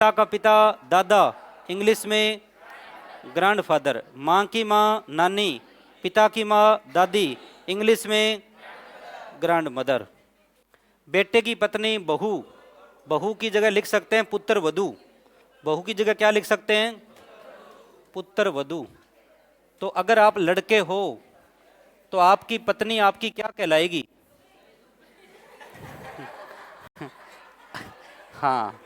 पिता का पिता दादा, इंग्लिश में ग्रैंडफादर। माँ की माँ नानी, पिता की माँ दादी, इंग्लिश में ग्रैंड मदर। बेटे की पत्नी बहू, बहू की जगह लिख सकते हैं पुत्र वधू। बहू की जगह क्या लिख सकते हैं? पुत्र वधू। तो अगर आप लड़के हो तो आपकी पत्नी आपकी क्या कहलाएगी? हाँ,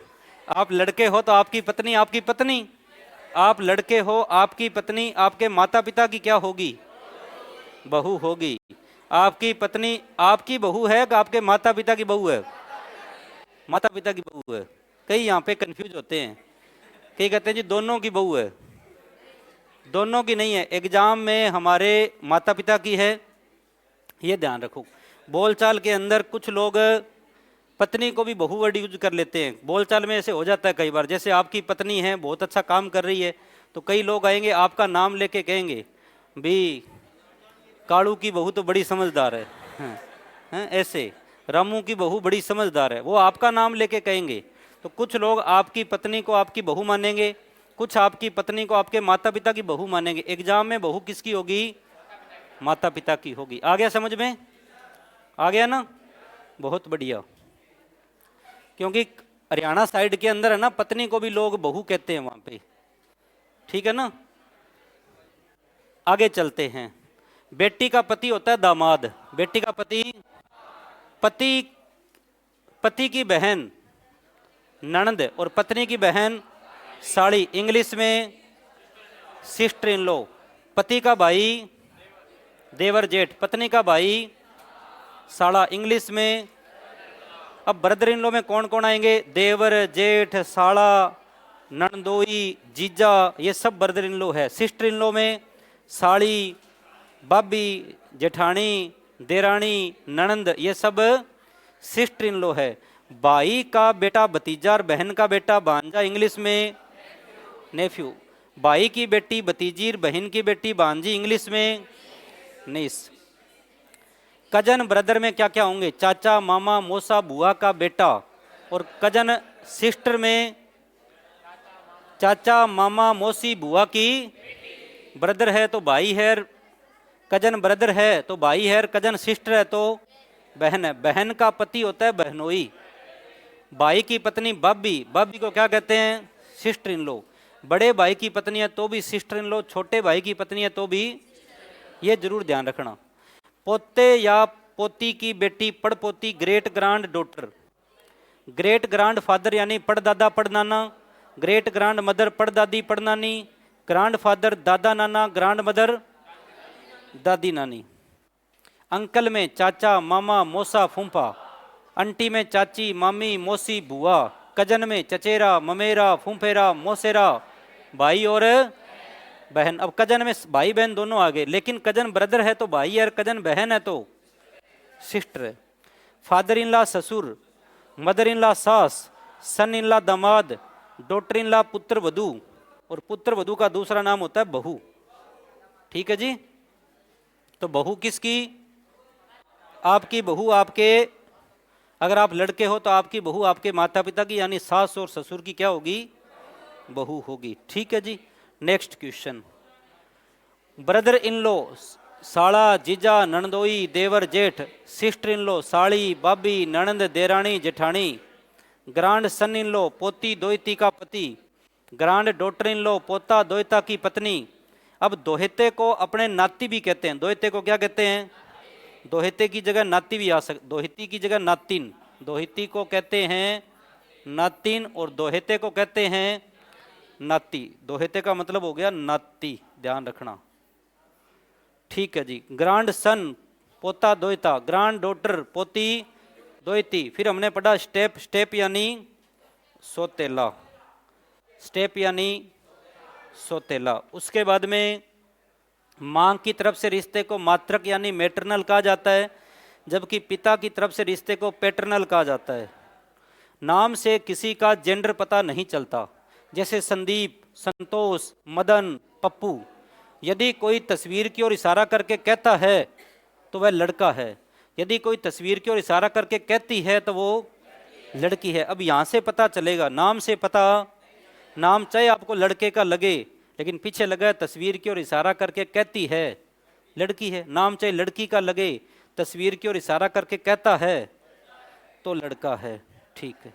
आप लड़के हो तो आपकी पत्नी आपकी पत्नी, आप लड़के हो आपकी पत्नी आपके माता पिता की क्या होगी? बहू होगी। आपकी पत्नी आपकी बहू है कि आपके माता पिता की बहू है? माता पिता की बहू है। कई यहाँ पे कंफ्यूज होते हैं, कई कहते हैं जी दोनों की बहू है। दोनों की नहीं है, एग्जाम में हमारे माता पिता की है, ये ध्यान रखो। बोलचाल के अंदर कुछ लोग पत्नी को भी बहू वर्ड यूज कर लेते हैं। बोलचाल में ऐसे हो जाता है कई बार, जैसे आपकी पत्नी है बहुत अच्छा काम कर रही है तो कई लोग आएंगे आपका नाम लेके कहेंगे भी कालू की बहू तो बड़ी समझदार है, हैं? ऐसे रामू की बहू बड़ी समझदार है, वो आपका नाम लेके कहेंगे। तो कुछ लोग आपकी पत्नी को आपकी बहू मानेंगे, कुछ आपकी पत्नी को आपके माता पिता की बहू मानेंगे। एग्जाम में बहू किसकी होगी? माता पिता की होगी। आ गया समझ में? आ गया ना? बहुत बढ़िया। क्योंकि हरियाणा साइड के अंदर है ना, पत्नी को भी लोग बहू कहते हैं वहां पे, ठीक है ना। आगे चलते हैं। बेटी का पति होता है दामाद। बेटी का पति, पति पति की बहन ननद और पत्नी की बहन साड़ी, इंग्लिश में सिस्टर इन लॉ। पति का भाई देवर जेठ, पत्नी का भाई साला, इंग्लिश में। अब ब्रदर इन लॉ में कौन कौन आएंगे? देवर जेठ साला ननदोई जीजा, ये सब ब्रदर इन लॉ है। सिस्टर इन लॉ में साड़ी भाभी जेठानी देरानी ननंद, ये सब सिस्टर इन लॉ है। भाई का बेटा भतीजा और बहन का बेटा भांजा, इंग्लिश में नेफ्यू। भाई की बेटी भतीजी, बहन की बेटी भांजी, इंग्लिश में नीस। कजन ब्रदर में क्या क्या होंगे? चाचा मामा मौसा बुआ का बेटा। और कजन सिस्टर में चाचा मामा मौसी बुआ की। ब्रदर है तो भाई है, कजन ब्रदर है तो भाई है, कजन सिस्टर है तो बहन है। बहन का पति होता है बहनोई। भाई की पत्नी भाभी, भाभी को क्या कहते हैं? Sister in law. बड़े भाई की पत्नी है तो भी सिस्टर इन लॉ, छोटे भाई की पत्नी है तो भी। ये जरूर ध्यान रखना। पोते या पोती की बेटी पड़पोती, great granddaughter. Great grandfather यानी पड़दादा पड़नाना, ग्रेट ग्रांड मदर पड़दादी पड़नानी, ग्रांड फादर दादा नाना, ग्रांड मदर दादी नानी। अंकल में चाचा मामा मौसा फूफा, आंटी में चाची मामी मौसी बुआ, कजन में चचेरा ममेरा फूफेरा मौसेरा, भाई और बहन। अब कजन में भाई बहन दोनों आ गए, लेकिन कजन ब्रदर है तो भाई है और कजन बहन है तो सिस्टर है। फादर इन लॉ ससुर, मदर इन लॉ सास, सन इन लॉ दामाद, डॉटर इन लॉ पुत्र वधू, और पुत्र वधू का दूसरा नाम होता है बहू। ठीक है जी। तो बहू किसकी? आपकी बहू आपके, अगर आप लड़के हो तो आपकी बहू आपके माता पिता की यानी सास और ससुर की क्या होगी? बहू होगी। ठीक है जी। Next question. Brother in law साला जीजा ननदोई देवर जेठ, सिस्टर इन लॉ साड़ी भाभी ननंद देरानी जेठानी, ग्रांड सन इन लॉ पोती दोहिती का पति, ग्रांड डॉटर इन लॉ पोता दोहिता की पत्नी। अब दोहिते को अपने नाती भी कहते हैं। दोहिते को क्या कहते हैं? दोहिते की जगह नाती भी आ सकती, दोहिती की जगह नातिन। दोहिती को कहते हैं नातिन और दोहिते को कहते हैं नाती। दोहिते का मतलब हो गया नाती, ध्यान रखना। ठीक है जी। ग्रांड सन पोता दोहिता, ग्रांड डॉटर पोती दोहिती। फिर हमने पढ़ा स्टेप, स्टेप यानी सोतेला, स्टेप यानी सोतेला। उसके बाद में मां की तरफ से रिश्ते को मातृक यानी मैटरनल कहा जाता है, जबकि पिता की तरफ से रिश्ते को पैटर्नल कहा जाता है। नाम से किसी का जेंडर पता नहीं चलता, जैसे संदीप, संतोष, मदन, पप्पू। यदि कोई तस्वीर की ओर इशारा करके कहता है तो वह लड़का है, यदि कोई तस्वीर की ओर इशारा करके कहती है तो वो लड़की है। अब यहाँ से पता चलेगा, नाम से पता नाम चाहे आपको लड़के का लगे, लेकिन पीछे लगा है तस्वीर की ओर इशारा करके कहती है लड़की है। नाम चाहे लड़की का लगे, तस्वीर की ओर इशारा करके कहता है तो लड़का है। ठीक है।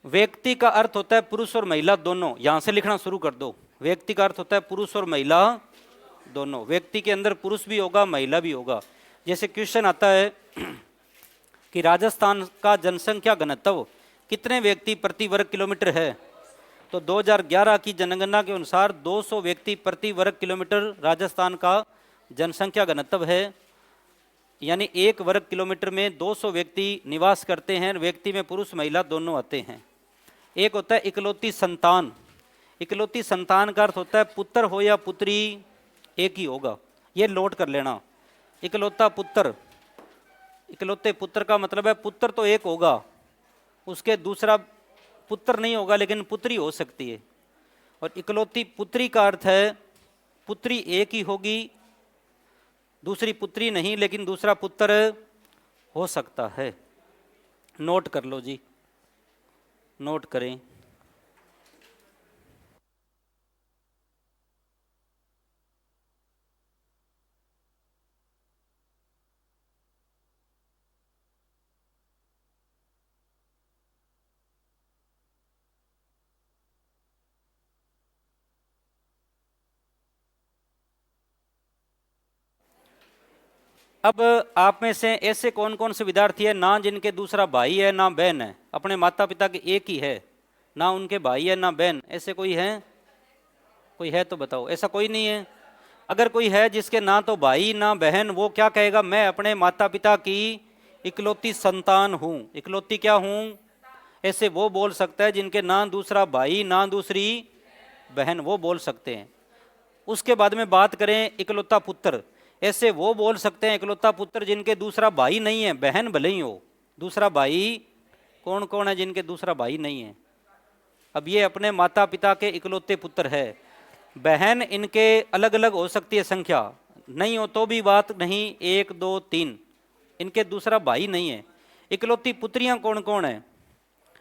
व्यक्ति का अर्थ होता है पुरुष और महिला दोनों। यहां से लिखना शुरू कर दो। व्यक्ति का अर्थ होता है पुरुष और महिला दोनों। व्यक्ति के अंदर पुरुष भी होगा, महिला भी होगा। जैसे क्वेश्चन आता है कि राजस्थान का जनसंख्या घनत्व कितने व्यक्ति प्रति वर्ग किलोमीटर है, तो 2011 की जनगणना के अनुसार 200 व्यक्ति प्रति वर्ग किलोमीटर राजस्थान का जनसंख्या घनत्व है। यानी 1 वर्ग किलोमीटर में 200 व्यक्ति निवास करते हैं। व्यक्ति में पुरुष महिला दोनों आते हैं। एक होता है इकलौती संतान। इकलौती संतान का अर्थ होता है पुत्र हो या पुत्री एक ही होगा। ये नोट कर लेना। इकलौता पुत्र, इकलौते पुत्र का मतलब है पुत्र तो एक होगा, उसके दूसरा पुत्र नहीं होगा लेकिन पुत्री हो सकती है। और इकलौती पुत्री का अर्थ है पुत्री एक ही होगी, दूसरी पुत्री नहीं लेकिन दूसरा पुत्र हो सकता है। नोट कर लो जी, नोट करें। अब आप में से ऐसे कौन कौन से विद्यार्थी है ना जिनके दूसरा भाई है ना बहन है, अपने माता पिता के एक ही है, ना उनके भाई है ना बहन, ऐसे कोई है? कोई है तो बताओ। ऐसा कोई नहीं है। अगर कोई है जिसके ना तो भाई ना बहन, वो क्या कहेगा? मैं अपने माता पिता की इकलौती संतान हूँ। इकलौती क्या हूँ? ऐसे वो बोल सकता है जिनके ना दूसरा भाई ना दूसरी बहन, वो बोल सकते हैं। उसके बाद में बात करें इकलौता पुत्र, ऐसे वो बोल सकते हैं इकलौता पुत्र जिनके दूसरा भाई नहीं है, बहन भले ही हो। दूसरा भाई कौन कौन है जिनके दूसरा भाई नहीं है? अब ये अपने माता पिता के इकलौते पुत्र है। बहन इनके अलग अलग हो सकती है संख्या, नहीं हो तो भी बात नहीं, 1 2 3, इनके दूसरा भाई नहीं है। इकलौती पुत्रियां कौन कौन है?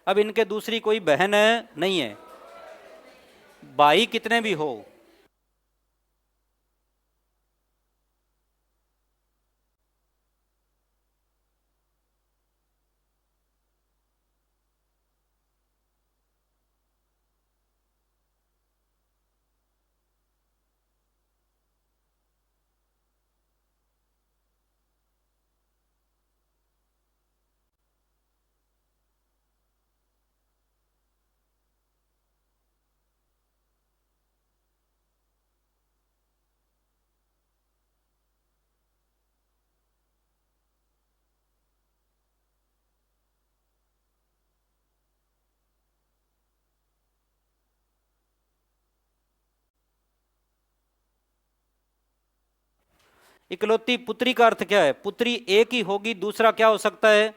अब इनके दूसरी कोई बहन नहीं है, भाई कितने भी हो। इकलौती पुत्री का अर्थ क्या है? पुत्री एक ही होगी, दूसरा क्या हो सकता है?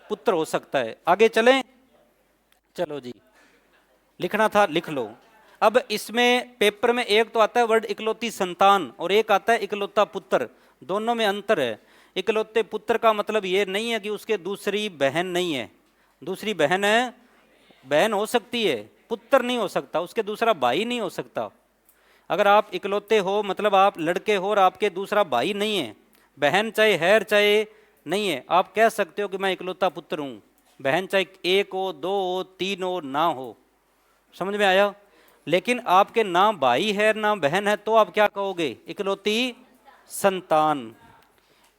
पुत्र हो सकता है। आगे चलें। चलो जी, लिखना था लिख लो। अब इसमें पेपर में एक तो आता है वर्ड इकलौती संतान और एक आता है इकलौता पुत्र, दोनों में अंतर है। इकलौते पुत्र का मतलब ये नहीं है कि उसके दूसरी बहन नहीं है। दूसरी बहन है, बहन हो सकती है, पुत्र नहीं हो सकता, उसके दूसरा भाई नहीं हो सकता। अगर आप इकलौते हो मतलब आप लड़के हो और आपके दूसरा भाई नहीं है, बहन चाहे है चाहे नहीं है, आप कह सकते हो कि मैं इकलौता पुत्र हूँ। बहन चाहे 1 हो 2 हो 3 हो ना हो। समझ में आया? लेकिन आपके ना भाई है ना बहन है तो आप क्या कहोगे? इकलौती संतान।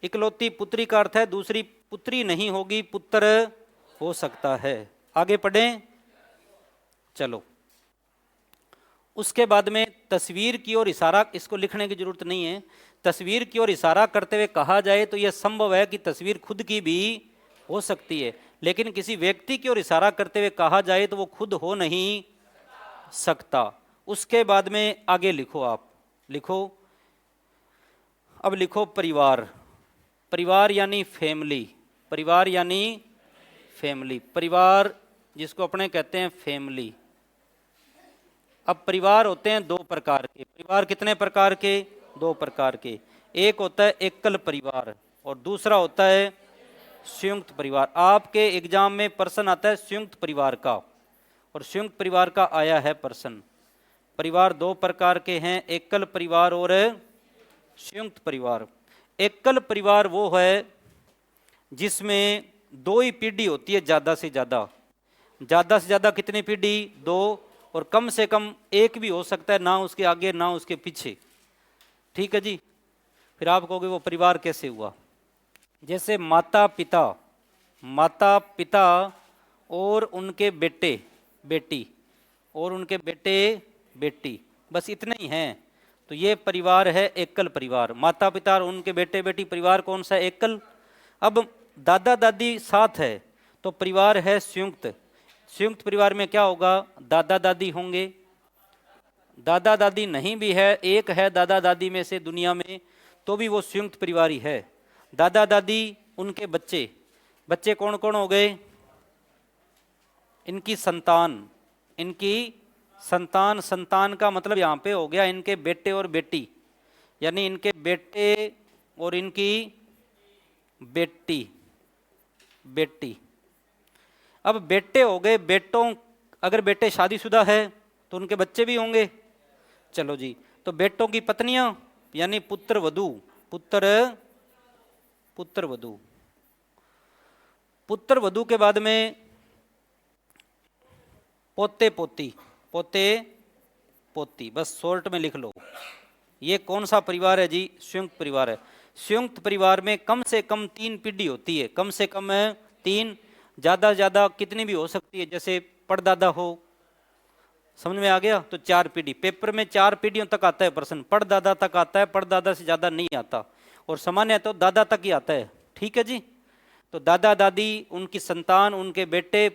इकलौती पुत्री का अर्थ है दूसरी पुत्री नहीं होगी, पुत्र हो सकता है। आगे पढ़ें। चलो, उसके बाद में तस्वीर की ओर इशारा, इसको लिखने की जरूरत नहीं है। तस्वीर की ओर इशारा करते हुए कहा जाए तो यह संभव है कि तस्वीर खुद की भी हो सकती है, लेकिन किसी व्यक्ति की ओर इशारा करते हुए कहा जाए तो वो खुद हो नहीं सकता। उसके बाद में आगे लिखो, आप लिखो। अब लिखो परिवार। परिवार यानी फैमिली। परिवार यानी फैमिली। परिवार जिसको अपने कहते हैं फैमिली। अब परिवार होते हैं 2 प्रकार के। परिवार कितने प्रकार के? 2 प्रकार के। एक होता है एकल परिवार और दूसरा होता है संयुक्त परिवार। आपके एग्जाम में प्रश्न आता है संयुक्त परिवार का, और संयुक्त परिवार का आया है प्रश्न। परिवार दो प्रकार के हैं, एकल परिवार और संयुक्त परिवार। एकल परिवार वो है जिसमें दो ही पीढ़ी होती है, ज़्यादा से ज़्यादा कितनी पीढ़ी? दो, और कम से कम एक भी हो सकता है, ना उसके आगे ना उसके पीछे। ठीक है जी। फिर आप कहोगे वो परिवार कैसे हुआ? जैसे माता पिता और उनके बेटे बेटी और उनके बेटे बेटी, बस इतने ही हैं, तो ये परिवार है एकल परिवार। माता पिता और उनके बेटे बेटी, परिवार कौन सा? एकल। अब दादा दादी साथ है तो परिवार है संयुक्त। संयुक्त परिवार में क्या होगा? दादा दादी होंगे। दादा दादी नहीं भी है, एक है दादा दादी में से दुनिया में, तो भी वो संयुक्त परिवार ही है। दादा दादी, उनके बच्चे, बच्चे कौन कौन हो गए? इनकी संतान, संतान का मतलब यहाँ पे हो गया इनके बेटे और बेटी, यानी इनके बेटे और इनकी बेटी। अब बेटे हो गए, बेटों, अगर बेटे शादीशुदा है तो उनके बच्चे भी होंगे। चलो जी, तो बेटों की पत्नियां यानी पुत्र वधू, पुत्र वधू के बाद में पोते पोती, बस शॉर्ट में लिख लो। ये कौन सा परिवार है जी? संयुक्त परिवार है। संयुक्त परिवार में कम से कम 3 पीढ़ी होती है, कम से कम 3, ज़्यादा से ज़्यादा कितनी भी हो सकती है, जैसे परदादा हो, समझ में आ गया? तो 4 पीढ़ी। पेपर में 4 पीढ़ियों तक आता है प्रश्न, परदादा तक आता है, परदादा से ज़्यादा नहीं आता, और सामान्य तो दादा तक ही आता है। ठीक है जी। तो दादा दादी, उनकी संतान, उनके बेटे,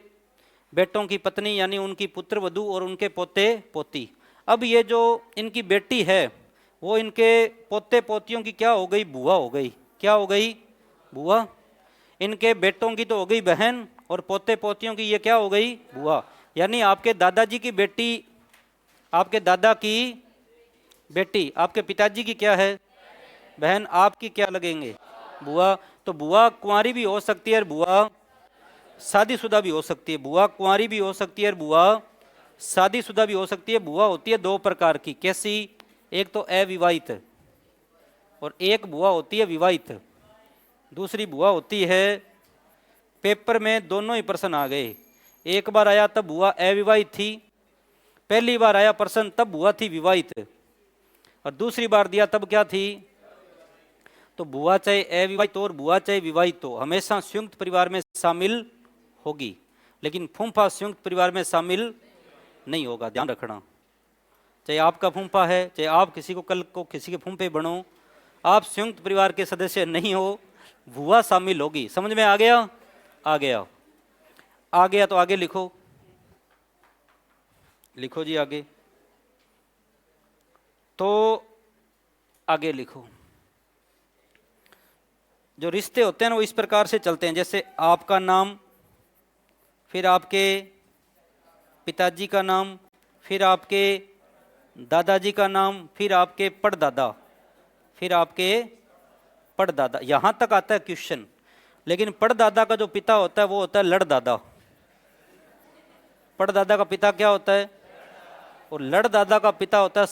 बेटों की पत्नी यानी उनकी पुत्र वधू और उनके पोते पोती। अब ये जो इनकी बेटी है वो इनके पोते पोतियों की क्या हो गई? बुआ हो गई। क्या हो गई? बुआ। इनके बेटों की तो हो गई बहन, और पोते पोतियों की ये क्या हो गई? बुआ। यानी आपके दादाजी की बेटी, आपके दादा की बेटी, आपके पिताजी की क्या है? बहन। आपकी क्या लगेंगे? बुआ। तो बुआ कुंवारी भी हो सकती है और बुआ शादीशुदा भी हो सकती है। बुआ कुंवारी भी हो सकती है और बुआ शादीशुदा भी हो सकती है। बुआ होती है 2 प्रकार की। कैसी? एक तो अविवाहित, और एक बुआ होती है विवाहित। दूसरी बुआ होती है, पेपर में दोनों ही प्रश्न आ गए। एक बार आया तब बुआ अविवाहित थी, पहली बार आया प्रश्न तब बुआ थी विवाहित, और दूसरी बार दिया तब क्या थी? तो बुआ चाहे अविवाहित हो और बुआ चाहे विवाहित हो, हमेशा संयुक्त परिवार में शामिल होगी, लेकिन फूफा संयुक्त परिवार में शामिल नहीं होगा, ध्यान रखना। चाहे आपका फूफा है, चाहे आप किसी को कल को किसी के फूफे बनो, आप संयुक्त परिवार के सदस्य नहीं हो, बुआ शामिल होगी। समझ में आ गया? आ गया तो आगे लिखो जी आगे। तो आगे लिखो। जो रिश्ते होते हैं ना वो इस प्रकार से चलते हैं, जैसे आपका नाम, फिर आपके पिताजी का नाम, फिर आपके दादाजी का नाम, फिर आपके पड़दादा, यहां तक आता है क्वेश्चन। लेकिन पड़दादा का जो पिता होता है वो होता है लड़दादा। पड़दादा का पिता क्या होता है? और लड़दादा का पिता होता है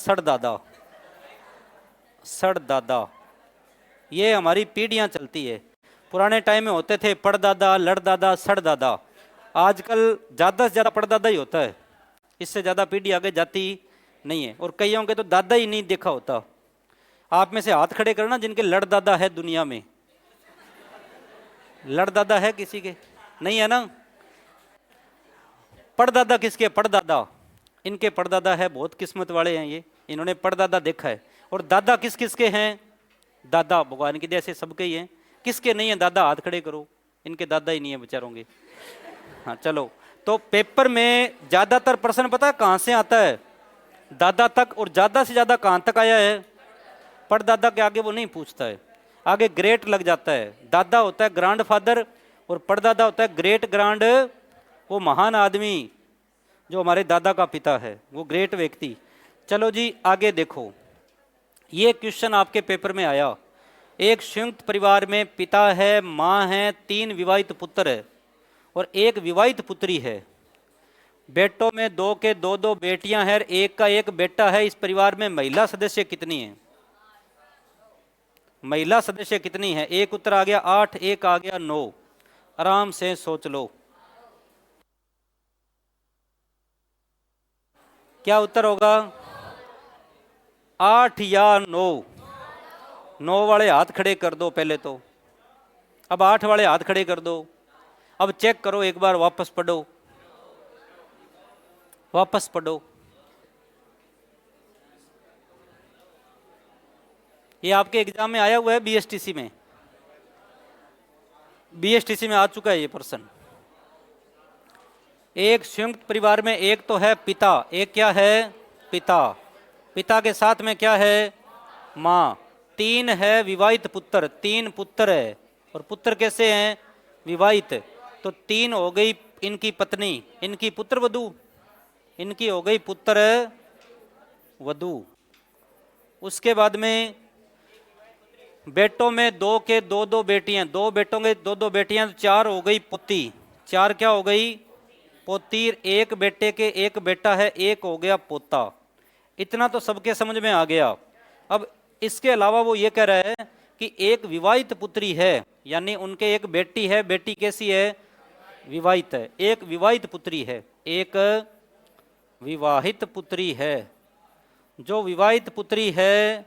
सड़दादा। ये हमारी पीढ़ियां चलती है। पुराने टाइम में होते थे पड़दादा, लड़दादा, सड़दादा। आजकल ज़्यादा से ज़्यादा पड़दादा ही होता है, इससे ज़्यादा पीढ़ी आगे जाती नहीं है। और कईयों के तो दादा ही नहीं देखा होता। आप में से हाथ खड़े करना जिनके लड़दादा है दुनिया में। लड़दादा है किसी के? नहीं है ना। पड़दादा किसके? पड़दादा, इनके पड़दादा है, बहुत किस्मत वाले हैं ये, इन्होंने पड़दादा देखा है। और दादा किस किस के हैं? दादा भगवान की दया से सबके ही हैं। किसके नहीं है दादा? हाथ खड़े करो। इनके दादा ही नहीं है बेचारों के। हाँ चलो, तो पेपर में ज्यादातर प्रश्न पता है कहां से आता है? दादा तक। और ज्यादा से ज्यादा कहां तक आया है? पड़दादा के आगे वो नहीं पूछता है, आगे ग्रेट लग जाता है। दादा होता है ग्रांड फादर और पड़दादा होता है ग्रेट ग्रांड, वो महान आदमी जो हमारे दादा का पिता है, वो ग्रेट व्यक्ति। चलो जी आगे देखो, ये क्वेश्चन आपके पेपर में आया। एक संयुक्त परिवार में पिता है, माँ है, 3 विवाहित पुत्र है और 1 विवाहित पुत्री है। बेटों में 2 के 2 बेटियां हैं, 1 का 1 बेटा है। इस परिवार में महिला सदस्य कितनी है? महिला सदस्य कितनी है? एक उत्तर आ गया 8, एक आ गया 9। आराम से सोच लो क्या उत्तर होगा, 8 या 9? 9 वाले हाथ खड़े कर दो पहले तो, अब 8 वाले हाथ खड़े कर दो। अब चेक करो एक बार, वापस पढ़ो, वापस पढ़ो। ये आपके एग्जाम में आया हुआ है, बीएसटीसी में, बीएसटीसी में आ चुका है ये प्रश्न। एक संयुक्त परिवार में एक तो है पिता, एक क्या है? पिता। पिता के साथ में क्या है? माँ। 3 है विवाहित पुत्र, 3 पुत्र है और पुत्र कैसे हैं? विवाहित। तो 3 हो गई इनकी पत्नी, इनकी पुत्र वधू, इनकी हो गई पुत्र वधू। उसके बाद में बेटों में 2 के 2 बेटियां, 2 बेटों के 2 बेटियां, तो 4 हो गई पोती। 4 क्या हो गई? पोती। 1 बेटे के 1 बेटा है, 1 हो गया पोता। इतना तो सबके समझ में आ गया। अब इसके अलावा वो ये कह रहा है कि 1 विवाहित पुत्री है, यानी उनके 1 बेटी है। बेटी कैसी है? विवाहित है। 1 विवाहित पुत्री है, 1 विवाहित पुत्री है। जो विवाहित पुत्री है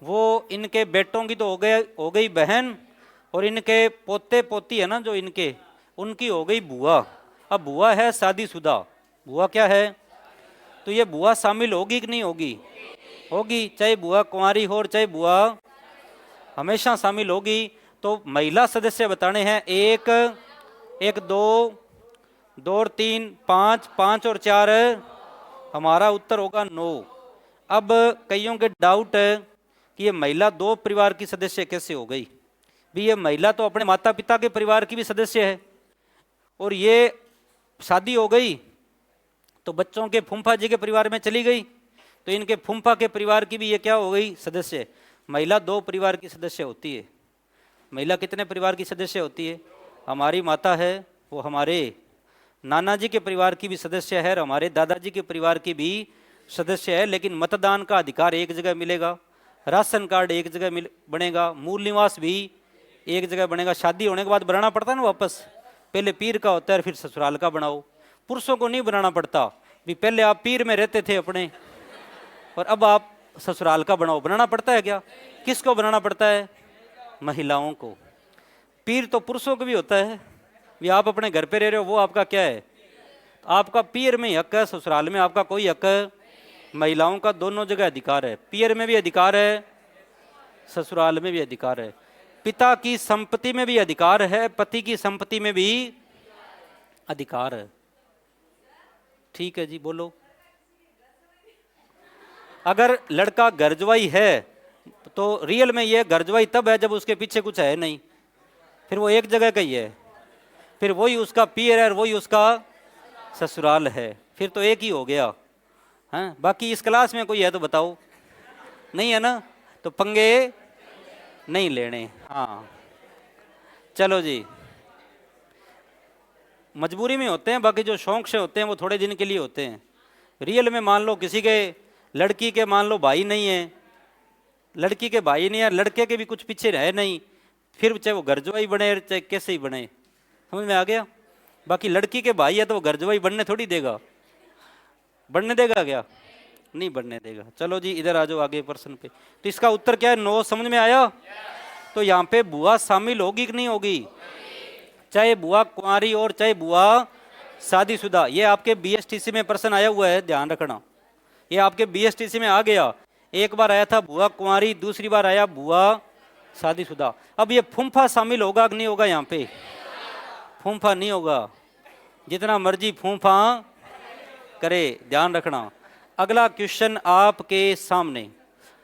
वो इनके बेटों की तो हो गई बहन, और इनके पोते पोती है ना जो इनके, उनकी हो गई बुआ। अब बुआ है शादीशुदा, बुआ क्या है? तो ये बुआ शामिल होगी कि नहीं होगी? होगी, चाहे बुआ कुंवारी हो और चाहे बुआ हमेशा शामिल होगी। तो महिला सदस्य बताने हैं, 1 1 2 2 और 3 5, 5 और 4, हमारा उत्तर होगा 9। अब कईयों के डाउट है कि ये महिला 2 परिवार की सदस्य कैसे हो गई? भी ये महिला तो अपने माता पिता के परिवार की भी सदस्य है, और ये शादी हो गई तो बच्चों के फूफा जी के परिवार में चली गई, तो इनके फूफा के परिवार की भी ये क्या हो गई? सदस्य। महिला 2 परिवार की सदस्य होती है। महिला कितने परिवार की सदस्य होती है? हमारी माता है वो हमारे नाना जी के परिवार की भी सदस्य है और हमारे दादाजी के परिवार की भी सदस्य है। लेकिन मतदान का अधिकार एक जगह मिलेगा, राशन कार्ड एक जगह बनेगा, मूल निवास भी एक जगह बनेगा। शादी होने के बाद बनाना पड़ता है ना वापस, पहले पीर का होता है फिर ससुराल का बनाओ। पुरुषों को नहीं बनाना पड़ता, भी पहले आप पीर में रहते थे अपने और अब आप ससुराल का बनाओ। बनाना पड़ता है क्या? किसको बनाना पड़ता है? महिलाओं को। पीर तो पुरुषों को भी होता है, भी आप अपने घर पे रह रहे हो, वो आपका क्या है? आपका पीर में हक है, ससुराल में आपका कोई हक है? महिलाओं का दोनों जगह अधिकार है, पीर में भी अधिकार है, ससुराल में भी अधिकार है। पिता की संपत्ति में भी अधिकार है, पति की संपत्ति में भी अधिकार है। ठीक है जी, बोलो। अगर लड़का गर्जवाई है तो रियल में ये गर्जवाई तब है जब उसके पीछे कुछ है नहीं, फिर वो एक जगह का ही है, फिर वही उसका पीर है और वही उसका ससुराल है, फिर तो एक ही हो गया। हाँ, बाकी इस क्लास में कोई है तो बताओ, नहीं है ना, तो पंगे नहीं लेने। हाँ चलो जी, मजबूरी में होते हैं, बाकी जो शौक से होते हैं वो थोड़े दिन के लिए होते हैं। रियल में मान लो किसी के लड़की के मान लो भाई नहीं है, लड़की के भाई नहीं है, लड़के के भी कुछ पीछे रहे नहीं, फिर चाहे वो गर्जवाई बने चाहे कैसे ही बने, समझ में आ गया। बाकी लड़की के भाई है तो वो गर्जवाई बनने थोड़ी देगा, बनने देगा क्या? नहीं बनने देगा। चलो जी इधर आ जाओ आगे प्रश्न पे। तो इसका उत्तर क्या है? 9। समझ में आया? तो यहाँ पे बुआ शामिल होगी कि नहीं होगी? चाहे बुआ कुंवारी और चाहे बुआ शादीशुदा। ये आपके बीएसटीसी में प्रश्न आया हुआ है, ध्यान रखना, ये आपके बीएसटीसी में आ गया। एक बार आया था बुआ कुंवारी, दूसरी बार आया बुआ शादीशुदा। अब ये फूफा शामिल होगा कि नहीं होगा? यहाँ पे फूफा नहीं होगा, जितना मर्जी फूफा करे, ध्यान रखना। अगला क्वेश्चन आपके सामने,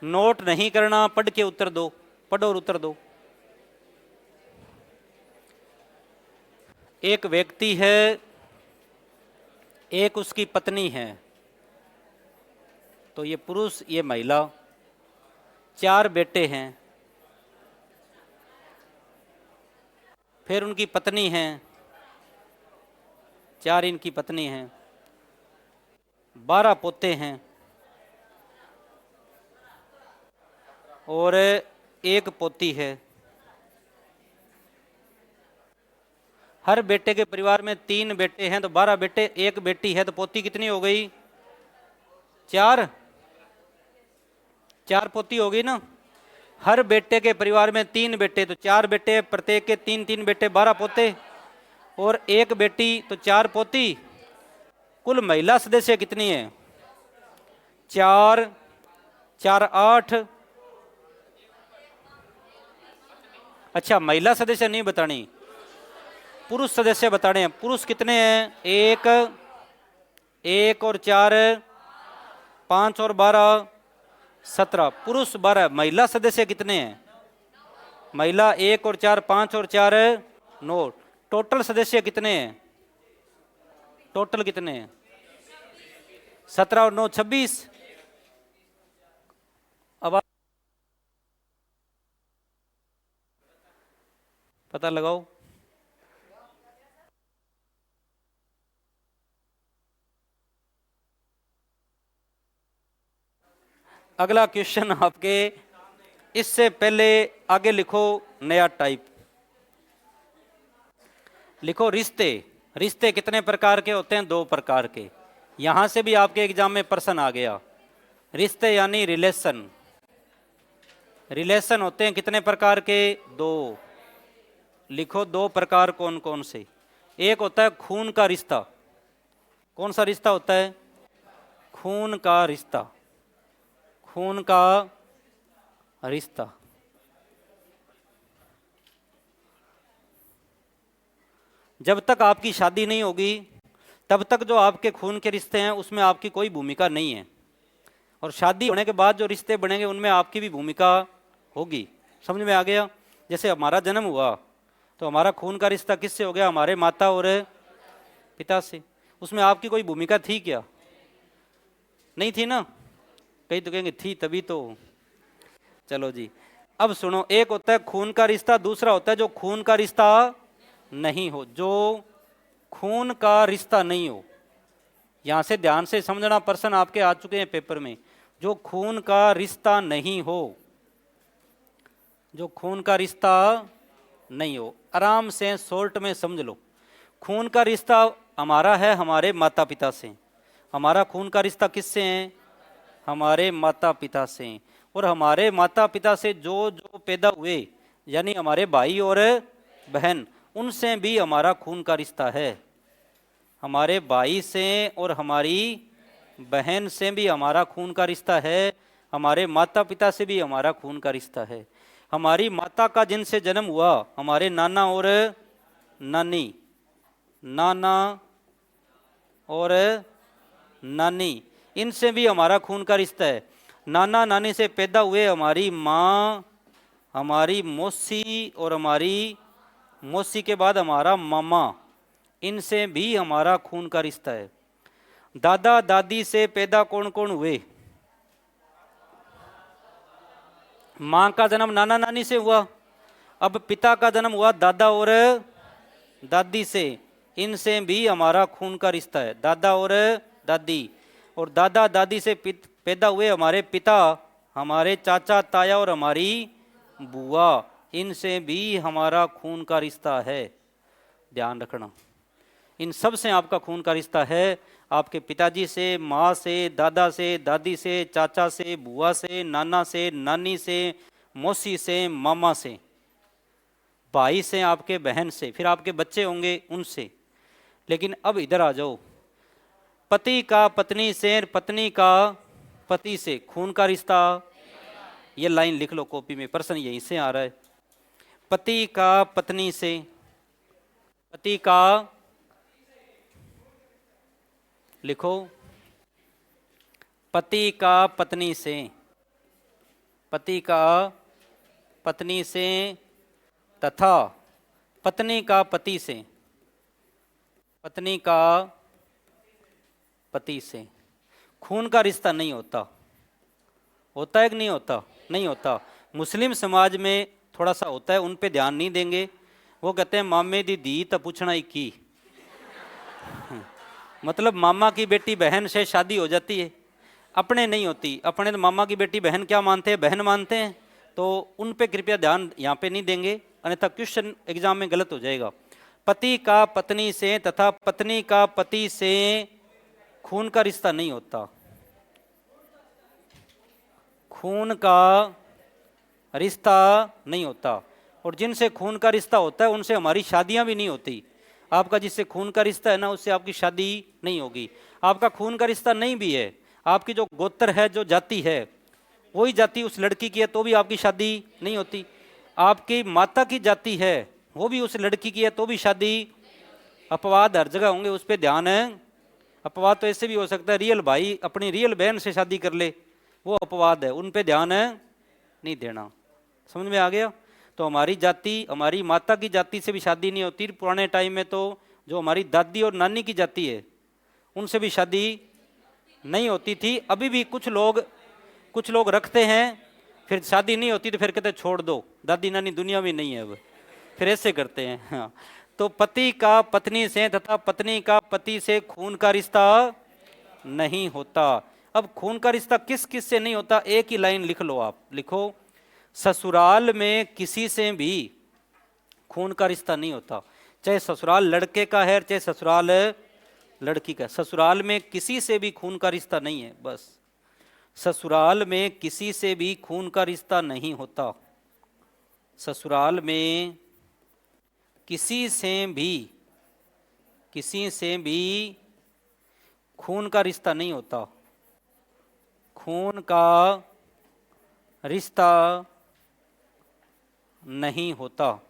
नोट नहीं करना, पढ़ के उत्तर दो, पढ़ो और उत्तर दो। एक व्यक्ति है, एक उसकी पत्नी है, तो ये पुरुष ये महिला, 4 बेटे हैं, फिर उनकी पत्नी हैं, 4 इनकी पत्नी हैं, 12 पोते हैं और 1 पोती है। हर बेटे के परिवार में 3 बेटे हैं तो 12 बेटे, 1 बेटी है तो पोती कितनी हो गई? 4 पोती हो गई ना। हर बेटे के परिवार में 3 बेटे तो 4 बेटे, प्रत्येक के 3 बेटे, 12 पोते और 1 बेटी तो 4 पोती। कुल महिला सदस्य कितनी है? 4 4 8। अच्छा, महिला सदस्य नहीं बतानी, पुरुष सदस्य बताने हैं। पुरुष कितने हैं? 1 और 4 5 और 12 17। पुरुष 12। महिला सदस्य कितने हैं? महिला 1 और 4 5 और 4 9। टोटल सदस्य कितने हैं? टोटल कितने हैं? 17 और 9 26। अब पता लगाओ। अगला क्वेश्चन आपके, इससे पहले आगे लिखो नया टाइप, लिखो रिश्ते। रिश्ते कितने प्रकार के होते हैं? 2 प्रकार के। यहां से भी आपके एग्जाम में प्रश्न आ गया। रिश्ते यानी रिलेशन। रिलेशन होते हैं कितने प्रकार के? 2। लिखो 2 प्रकार कौन कौन से? एक होता है खून का रिश्ता। कौन सा रिश्ता होता है? खून का रिश्ता। खून का रिश्ता। जब तक आपकी शादी नहीं होगी तब तक जो आपके खून के रिश्ते हैं उसमें आपकी कोई भूमिका नहीं है, और शादी होने के बाद जो रिश्ते बनेंगे उनमें आपकी भी भूमिका होगी। समझ में आ गया? जैसे हमारा जन्म हुआ तो हमारा खून का रिश्ता किससे हो गया? हमारे माता और पिता से। उसमें आपकी कोई भूमिका थी क्या? नहीं थी ना। कई तो कहेंगे थी तभी तो। चलो जी, अब सुनो। एक होता है खून का रिश्ता, दूसरा होता है जो खून का रिश्ता नहीं हो। जो खून का रिश्ता नहीं हो, यहां से ध्यान से समझना, प्रश्न आपके आ चुके हैं पेपर में। जो खून का रिश्ता नहीं हो, जो खून का रिश्ता नहीं हो, आराम से शॉर्ट में समझ लो। खून का रिश्ता हमारा है हमारे माता पिता से। हमारा खून का रिश्ता किससे है? हमारे माता पिता से। और हमारे माता पिता से जो जो पैदा हुए, यानी हमारे भाई और बहन, उनसे भी हमारा खून का रिश्ता है। हमारे भाई से और हमारी बहन से भी हमारा खून का रिश्ता है। हमारे माता पिता से भी हमारा खून का रिश्ता है। हमारी माता का जिनसे जन्म हुआ, हमारे नाना और नानी, नाना और नानी, इनसे भी हमारा खून का रिश्ता है। नाना नानी से पैदा हुए हमारी माँ, हमारी मौसी और हमारी मौसी के बाद हमारा मामा, इनसे भी हमारा खून का रिश्ता है। दादा दादी से पैदा कौन कौन हुए? माँ का जन्म नाना नानी से हुआ। अब पिता का जन्म हुआ दादा और दादी से। इनसे भी हमारा खून का रिश्ता है, दादा और दादी। और दादा दादी से पैदा हुए हमारे पिता, हमारे चाचा ताया और हमारी बुआ, इनसे भी हमारा खून का रिश्ता है। ध्यान रखना, इन सब से आपका खून का रिश्ता है। आपके पिताजी से, माँ से, दादा से, दादी से, चाचा से, बुआ से, नाना से, नानी से, मौसी से, मामा से, भाई से, आपके बहन से, फिर आपके बच्चे होंगे उनसे। लेकिन अब इधर आ जाओ, पति का पत्नी से, पत्नी का पति से खून का रिश्ता। ये लाइन लिख लो कॉपी में, प्रश्न यहीं से आ रहा है। पति का पत्नी से, पति का, लिखो पति का पत्नी से, पति का पत्नी से, तथा पत्नी का पति से, पत्नी का पति से खून का रिश्ता नहीं होता। होता है कि नहीं होता? नहीं होता। मुस्लिम समाज में थोड़ा सा होता है, उन पे ध्यान नहीं देंगे। वो कहते हैं मामे दी धी तो पूछना ही की। मतलब मामा की बेटी बहन से शादी हो जाती है, अपने नहीं होती। अपने तो मामा की बेटी बहन क्या मानते हैं, बहन मानते हैं। तो उन पे कृपया ध्यान यहाँ पे नहीं देंगे, अन्यथा क्वेश्चन एग्जाम में गलत हो जाएगा। पति का पत्नी से तथा पत्नी का पति से खून का रिश्ता नहीं होता। खून का रिश्ता नहीं होता। और जिनसे खून का रिश्ता होता है उनसे हमारी शादियां भी नहीं होती। आपका जिससे खून का रिश्ता है ना, उससे आपकी शादी नहीं होगी। आपका खून का रिश्ता नहीं भी है, आपकी जो गोत्र है, जो जाति है, वही जाति उस लड़की की है तो भी आपकी शादी नहीं होती। आपकी माता की जाति है, वो भी उस लड़की की है तो भी शादी। अपवाद हर जगह होंगे, उस पर ध्यान है। अपवाद तो ऐसे भी हो सकता है, रियल भाई अपनी रियल बहन से शादी कर ले, वो अपवाद है, उन पे ध्यान है नहीं देना। समझ में आ गया? तो हमारी जाति, हमारी माता की जाति से भी शादी नहीं होती। पुराने टाइम में तो जो हमारी दादी और नानी की जाति है, उनसे भी शादी नहीं होती थी। अभी भी कुछ लोग रखते हैं, फिर शादी नहीं होती तो फिर कहते छोड़ दो, दादी नानी दुनिया में नहीं है अब, फिर ऐसे करते हैं। हाँ। तो पति का पत्नी से तथा पत्नी का पति से खून का रिश्ता नहीं होता। अब खून का रिश्ता किस किस से नहीं होता, एक ही लाइन लिख लो आप, लिखो ससुराल में किसी से भी खून का रिश्ता नहीं होता। चाहे ससुराल लड़के का है चाहे ससुराल लड़की का, ससुराल में किसी से भी खून का रिश्ता नहीं है। बस ससुराल में किसी से भी खून का रिश्ता नहीं होता। ससुराल में किसी से भी खून का रिश्ता नहीं होता। खून का रिश्ता नहीं होता।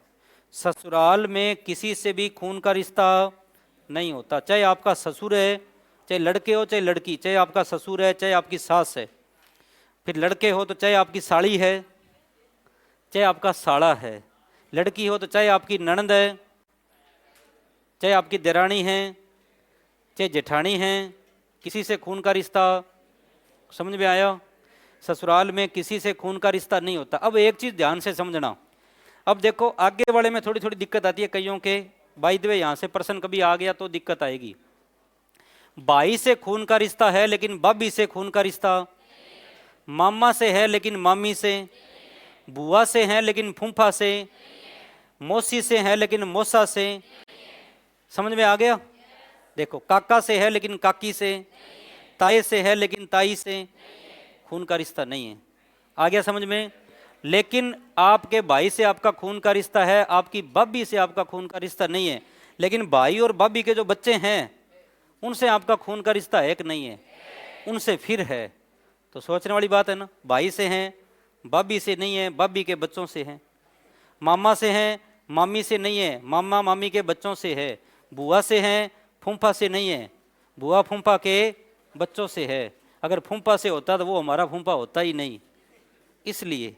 ससुराल में किसी से भी खून का रिश्ता नहीं होता। चाहे आपका ससुर है, चाहे लड़के हो चाहे लड़की, चाहे आपका ससुर है चाहे आपकी सास है, फिर लड़के हो तो चाहे आपकी साड़ी है चाहे आपका साड़ा है, लड़की हो तो चाहे आपकी ननद है चाहे आपकी देरानी है चाहे जेठानी है, किसी से खून का रिश्ता। समझ में आया? ससुराल में किसी से खून का रिश्ता नहीं होता। अब एक चीज़ ध्यान से समझना, अब देखो आगे वाले में थोड़ी थोड़ी दिक्कत आती है कईयों के। बाय द वे यहाँ से प्रश्न कभी आ गया तो दिक्कत आएगी। भाई से खून का रिश्ता है लेकिन भाभी से खून का रिश्ता, मामा से है लेकिन मामी से, बुआ से है लेकिन फूफा से, मौसी से है लेकिन मौसा से। समझ में आ गया? देखो काका से है लेकिन काकी से, ताए से है लेकिन ताई से, खून का रिश्ता नहीं है। आ गया समझ में? लेकिन आपके भाई से आपका खून का रिश्ता है, आपकी भाभी से आपका खून का रिश्ता नहीं है। लेकिन भाई और भाभी के जो बच्चे हैं उनसे आपका खून का रिश्ता है कि नहीं है? उनसे फिर है। तो सोचने वाली बात है ना। भाई से हैं, भाभी से नहीं है, भाभी के बच्चों से हैं। मामा से हैं, मामी से नहीं है, मामा मामी के बच्चों से है। बुआ से हैं, फूफा से नहीं है, बुआ फूफा के बच्चों से है। अगर फूफा से होता तो वो हमारा फूफा होता ही नहीं। इसलिए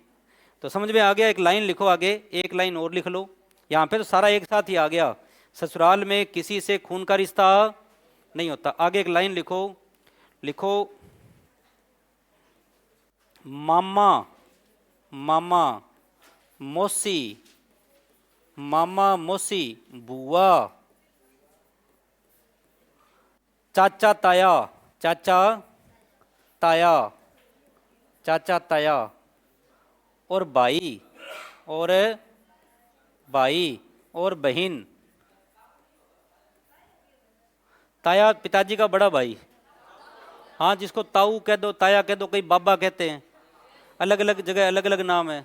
तो समझ में आ गया? एक लाइन लिखो आगे, एक लाइन और लिख लो। यहाँ पे तो सारा एक साथ ही आ गया। ससुराल में किसी से खून का रिश्ता नहीं होता। आगे एक लाइन लिखो, लिखो मामा मामा मौसी, मामा मौसी, बुआ, चाचा ताया, चाचा ताया, चाचा ताया, और भाई और बहन। ताया पिताजी का बड़ा भाई, हाँ, जिसको ताऊ कह दो, ताया कह दो, कई बाबा कहते हैं, अलग अलग जगह अलग अलग नाम है।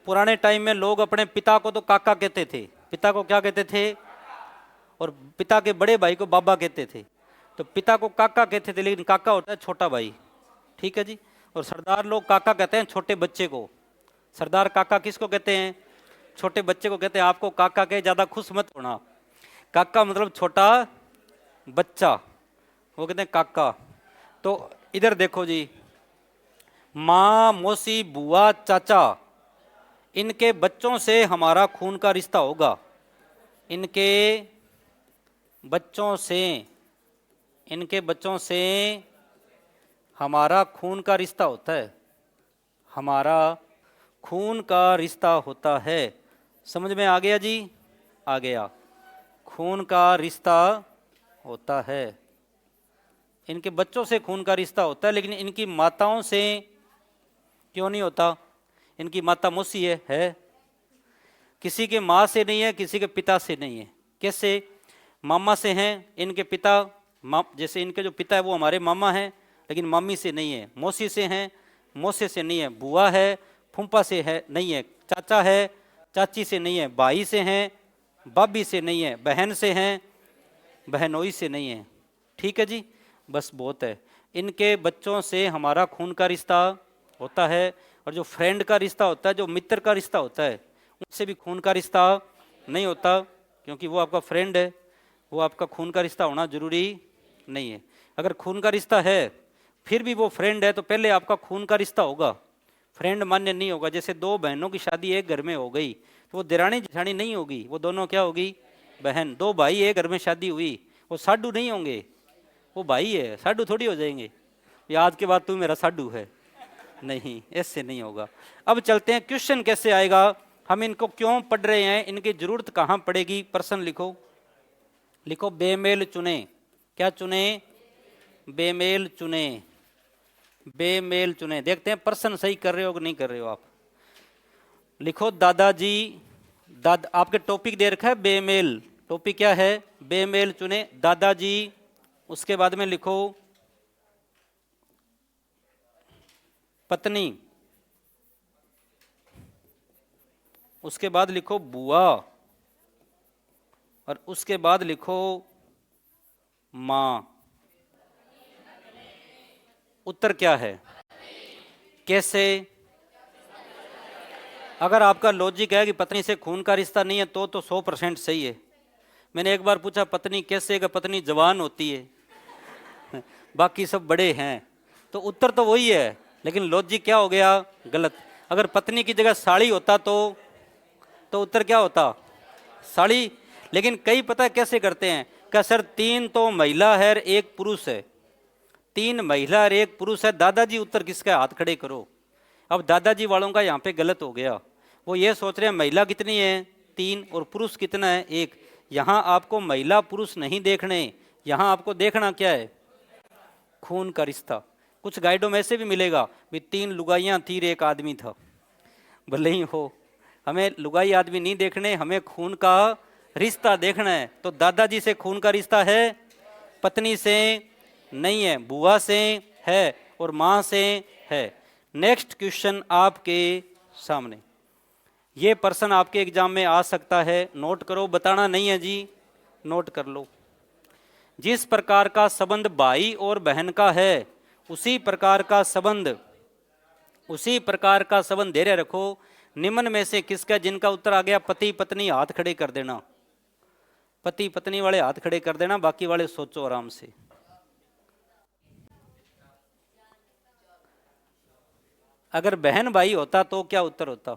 पुराने टाइम में लोग अपने पिता को तो काका कहते थे, पिता को क्या कहते थे, और पिता के बड़े भाई को बाबा कहते थे। तो पिता को काका कहते थे, लेकिन काका होता है छोटा भाई, ठीक है जी। और सरदार लोग काका कहते हैं छोटे बच्चे को। सरदार काका किसको कहते हैं? छोटे बच्चे को कहते हैं। आपको काका कहे ज़्यादा खुश मत होना, काका मतलब छोटा बच्चा, वो कहते हैं काका। तो इधर देखो जी, माँ, मौसी, बुआ, चाचा, इनके बच्चों से हमारा खून का रिश्ता होगा। इनके बच्चों से हमारा खून का रिश्ता होता है, हमारा खून का रिश्ता होता है। समझ में आ गया जी? आ गया, खून का रिश्ता होता है। इनके बच्चों से खून का रिश्ता होता है, लेकिन इनकी माताओं से क्यों नहीं होता? इनकी माता मौसी है? किसी के माँ से नहीं है, किसी के पिता से नहीं है। कैसे? मामा से हैं इनके पिता, जैसे इनके जो पिता है वो हमारे मामा हैं, लेकिन मम्मी से नहीं है। मौसी से हैं, मौसे से नहीं है। बुआ है, फूफा से है नहीं है। चाचा है, चाची से नहीं है। भाई से हैं, भाभी से नहीं है। बहन से हैं, बहनोई से नहीं है। ठीक है जी, बस बहुत है। इनके बच्चों से हमारा खून का रिश्ता होता है, और जो फ्रेंड का रिश्ता होता है, जो मित्र का रिश्ता होता है, उनसे भी खून का रिश्ता नहीं होता, क्योंकि वो आपका फ्रेंड है, वो आपका खून का रिश्ता होना जरूरी नहीं है। अगर खून का रिश्ता है फिर भी वो फ्रेंड है, तो पहले आपका खून का रिश्ता होगा, फ्रेंड मान्य नहीं होगा। जैसे दो बहनों की शादी एक घर में हो गई, तो वो देरानी जेठानी नहीं होगी, वो दोनों क्या होगी? बहन। दो भाई एक घर में शादी हुई, वो साडू नहीं होंगे, वो भाई है, साडू थोड़ी हो जाएंगे। ये आज के बाद तू मेरा साडू है, नहीं, ऐसे नहीं होगा। अब चलते हैं, क्वेश्चन कैसे आएगा, हम इनको क्यों पढ़ रहे हैं, इनकी जरूरत कहाँ पड़ेगी। प्रश्न लिखो, लिखो बेमेल चुने। क्या चुने? बेमेल चुने, बेमेल चुने। देखते हैं प्रश्न सही कर रहे हो कि नहीं कर रहे हो आप। लिखो दादाजी, आपके टॉपिक दे रखा है बेमेल। टॉपिक क्या है? बेमेल चुने, दादाजी। उसके बाद में लिखो पत्नी, उसके बाद लिखो बुआ, और उसके बाद लिखो मां। उत्तर क्या है? कैसे? अगर आपका लॉजिक है कि पत्नी से खून का रिश्ता नहीं है तो 100% सही है। मैंने एक बार पूछा पत्नी कैसे, का पत्नी जवान होती है बाकी सब बड़े हैं, तो उत्तर तो वही है, लेकिन लॉजिक क्या हो गया? गलत। अगर पत्नी की जगह साड़ी होता तो उत्तर क्या होता? साड़ी। लेकिन कई पता है कैसे करते हैं, क्या सर 3 तो महिला है और 1 पुरुष है, 3 महिला और 1 पुरुष है, दादाजी उत्तर किसका? हाथ खड़े करो। अब दादाजी वालों का यहाँ पे गलत हो गया, वो ये सोच रहे हैं महिला कितनी है? 3, और पुरुष कितना है? 1। यहाँ आपको महिला पुरुष नहीं देखने, यहाँ आपको देखना क्या है? खून का रिश्ता। कुछ गाइडों में ऐसे भी मिलेगा भी 3 लुगाइयाँ थी, 1 आदमी था, भले ही हो। हमें लुगाई आदमी नहीं देखने, हमें खून का रिश्ता देखना है। तो दादाजी से खून का रिश्ता है, पत्नी से नहीं है, बुआ से है, और माँ से है। नेक्स्ट क्वेश्चन आपके सामने, ये प्रश्न आपके एग्जाम में आ सकता है, नोट करो, बताना नहीं है जी, नोट कर लो। जिस प्रकार का संबंध भाई और बहन का है, उसी प्रकार का संबंध धैर्य रखो। निम्न में से किसका? जिनका उत्तर आ गया पति पत्नी, हाथ खड़े कर देना। पति पत्नी वाले हाथ खड़े कर देना, बाकी वाले सोचो आराम से। अगर बहन भाई होता तो क्या उत्तर होता?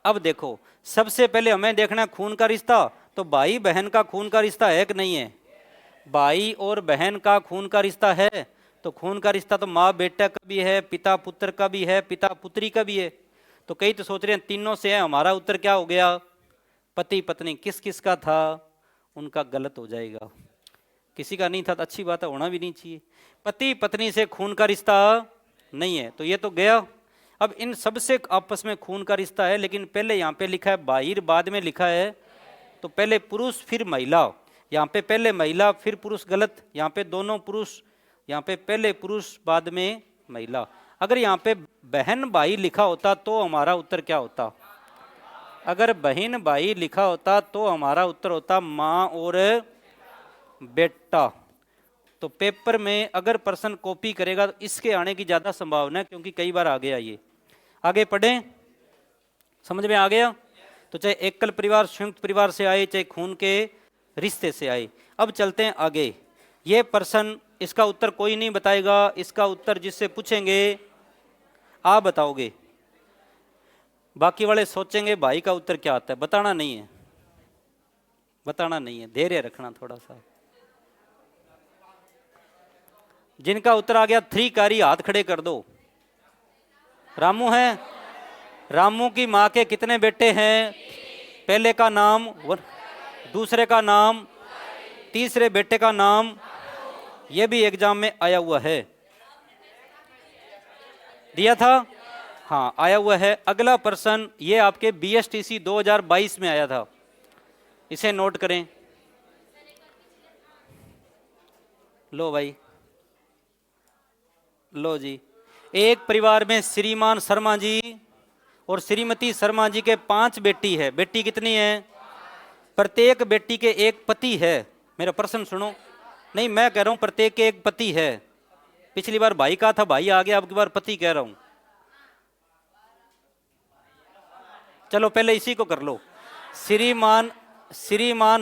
अब देखो, सबसे पहले हमें देखना खून का रिश्ता, तो भाई बहन का खून का रिश्ता है कि नहीं है? भाई और बहन का खून का रिश्ता है, तो खून का रिश्ता तो माँ बेटा का भी है, पिता पुत्र का भी है, पिता पुत्री का भी है। तो कई तो सोच रहे हैं तीनों से है, हमारा उत्तर क्या हो गया? पति पत्नी। किस किस का था? उनका गलत हो जाएगा, किसी का नहीं था तो अच्छी बात है, होना भी नहीं चाहिए। पति पत्नी से खून का रिश्ता नहीं है, तो ये तो गया। अब इन सब से आपस में खून का रिश्ता है, लेकिन पहले यहाँ पे लिखा है बाहिर, बाद में लिखा है, तो पहले पुरुष फिर महिला, यहाँ पे पहले महिला फिर पुरुष, गलत। यहाँ पे दोनों पुरुष, यहाँ पे पहले पुरुष बाद में महिला। अगर यहाँ पे बहन भाई लिखा होता तो हमारा उत्तर क्या होता? अगर बहन भाई लिखा होता तो हमारा उत्तर होता माँ और बेटा। तो पेपर में अगर पर्सन कॉपी करेगा तो इसके आने की ज़्यादा संभावना है, क्योंकि कई बार आ गया ये। आगे पढ़ें, समझ में आ गया? तो चाहे एकल परिवार, संयुक्त परिवार से आए, चाहे खून के रिश्ते से आए। अब चलते हैं आगे। ये पर्सन, इसका उत्तर कोई नहीं बताएगा, इसका उत्तर जिससे पूछेंगे आप बताओगे, बाकी वाले सोचेंगे भाई का उत्तर क्या आता है। बताना नहीं है, बताना नहीं है, धैर्य रखना थोड़ा सा। जिनका उत्तर आ गया 3 कारी, हाथ खड़े कर दो। रामू है? रामू की माँ के कितने बेटे हैं? पहले का नाम, दूसरे का नाम, तीसरे बेटे का नाम। यह भी एग्जाम में आया हुआ है, दिया था, हाँ आया हुआ है। अगला प्रश्न ये आपके BSTC 2022 में आया था, इसे नोट करें। लो भाई, लो जी। एक परिवार में श्रीमान शर्मा जी और श्रीमती शर्मा जी के 5 बेटी है। बेटी कितनी है? प्रत्येक बेटी के एक पति है। मेरा प्रश्न सुनो, नहीं मैं कह रहा हूं प्रत्येक के एक पति है। पिछली बार भाई कहा था, भाई आ गया, अब की बार पति कह रहा हूं। चलो पहले इसी को कर लो। श्रीमान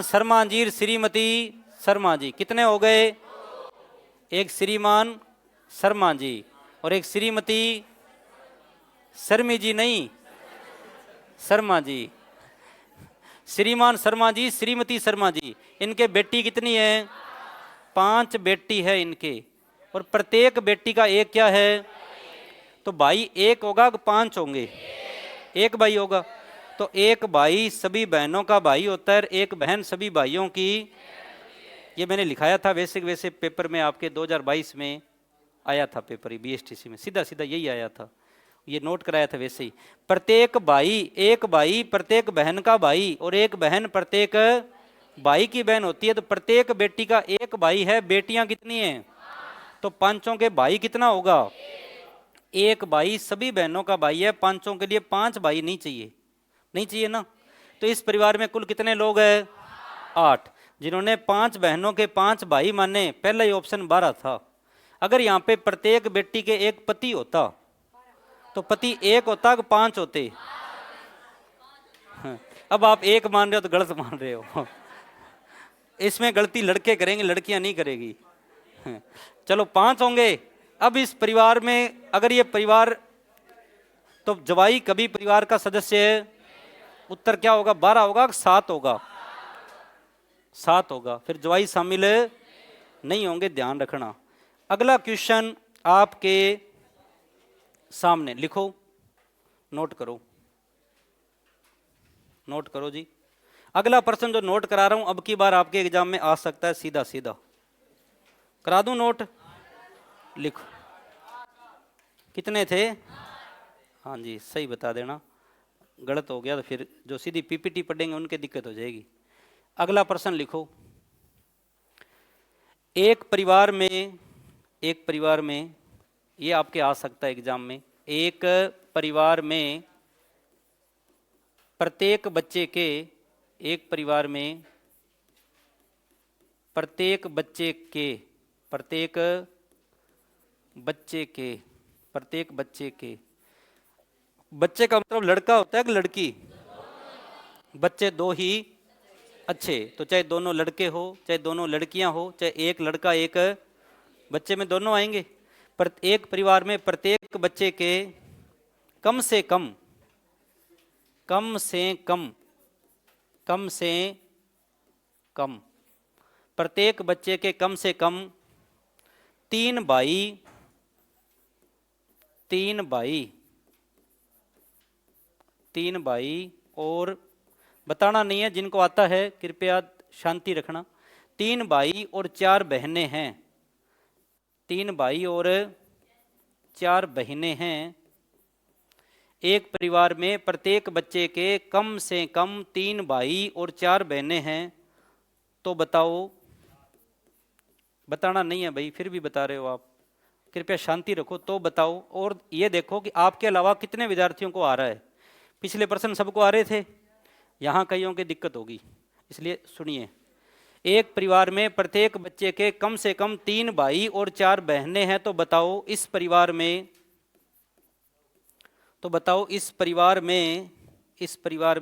शर्मा जी और श्रीमती शर्मा जी कितने हो गए? एक श्रीमान शर्मा जी और एक श्रीमती शर्मी जी, नहीं शर्मा जी। श्रीमान शर्मा जी, श्रीमती शर्मा जी, इनके बेटी कितनी है? 5 बेटी है इनके, और प्रत्येक बेटी का एक क्या है? तो भाई एक होगा कि 5 होंगे? एक भाई होगा। तो एक भाई सभी बहनों का भाई होता है, एक बहन सभी भाइयों की। ये मैंने लिखाया था वैसे पेपर में, आपके 2022 में आया था पेपर BSTC में, सीधा सीधा यही आया था, ये नोट कराया था वैसे ही। प्रत्येक भाई, एक भाई प्रत्येक बहन का भाई, और एक बहन प्रत्येक भाई की बहन होती है। तो प्रत्येक बेटी का एक भाई है, बेटियां कितनी हैं? तो 5 के भाई कितना होगा? एक भाई सभी बहनों का भाई है, 5 के लिए 5 भाई नहीं चाहिए, नहीं चाहिए ना। तो इस परिवार में कुल कितने लोग हैं? 8, जिन्होंने 5 बहनों के 5 भाई माने। पहला ही ऑप्शन 12 था। अगर यहाँ पे प्रत्येक बेटी के एक पति होता तो पति एक होता कि 5 होते? अब आप एक मान रहे हो तो गलत मान रहे हो। इसमें गलती लड़के करेंगे, लड़कियां नहीं करेगी। चलो 5 होंगे। अब इस परिवार में अगर ये परिवार, तो जवाई कभी परिवार का सदस्य है? उत्तर क्या होगा? 12 होगा कि 7 होगा? 7 होगा। फिर जवाई शामिल नहीं होंगे, ध्यान रखना। अगला क्वेश्चन आपके सामने, लिखो, नोट करो, नोट करो जी। अगला प्रश्न जो नोट करा रहा हूं, अब की बार आपके एग्जाम में आ सकता है, सीधा सीधा करा दूं नोट। लिखो, कितने थे? हाँ जी, सही बता देना, गलत हो गया तो फिर जो सीधी PPT पढ़ेंगे उनके दिक्कत हो जाएगी। अगला प्रश्न लिखो। एक परिवार में ये आपके आ सकता है एग्जाम में। एक परिवार में प्रत्येक बच्चे के, एक परिवार में प्रत्येक बच्चे के, प्रत्येक बच्चे के, बच्चे का मतलब लड़का होता है कि लड़की? बच्चे 2 ही अच्छे, तो चाहे दोनों लड़के हो चाहे दोनों लड़कियां हो, चाहे एक लड़का एक बच्चे में दोनों आएंगे। पर एक परिवार में प्रत्येक बच्चे के कम से कम प्रत्येक बच्चे के कम से कम 3 भाई, और बताना नहीं है, जिनको आता है कृपया शांति रखना। 3 भाई और 4 बहनें हैं। 3 भाई और 4 बहनें हैं। एक परिवार में प्रत्येक बच्चे के कम से कम 3 भाई और 4 बहनें हैं। तो बताओ, बताना नहीं है भाई, फिर भी बता रहे हो आप, कृपया शांति रखो। तो बताओ, और ये देखो कि आपके अलावा कितने विद्यार्थियों को आ रहा है। पिछले प्रश्न सबको आ रहे थे, यहाँ कईयों की दिक्कत होगी, इसलिए सुनिए। एक परिवार में प्रत्येक बच्चे के कम से कम 3 भाई और 4 बहनें हैं। तो बताओ इस परिवार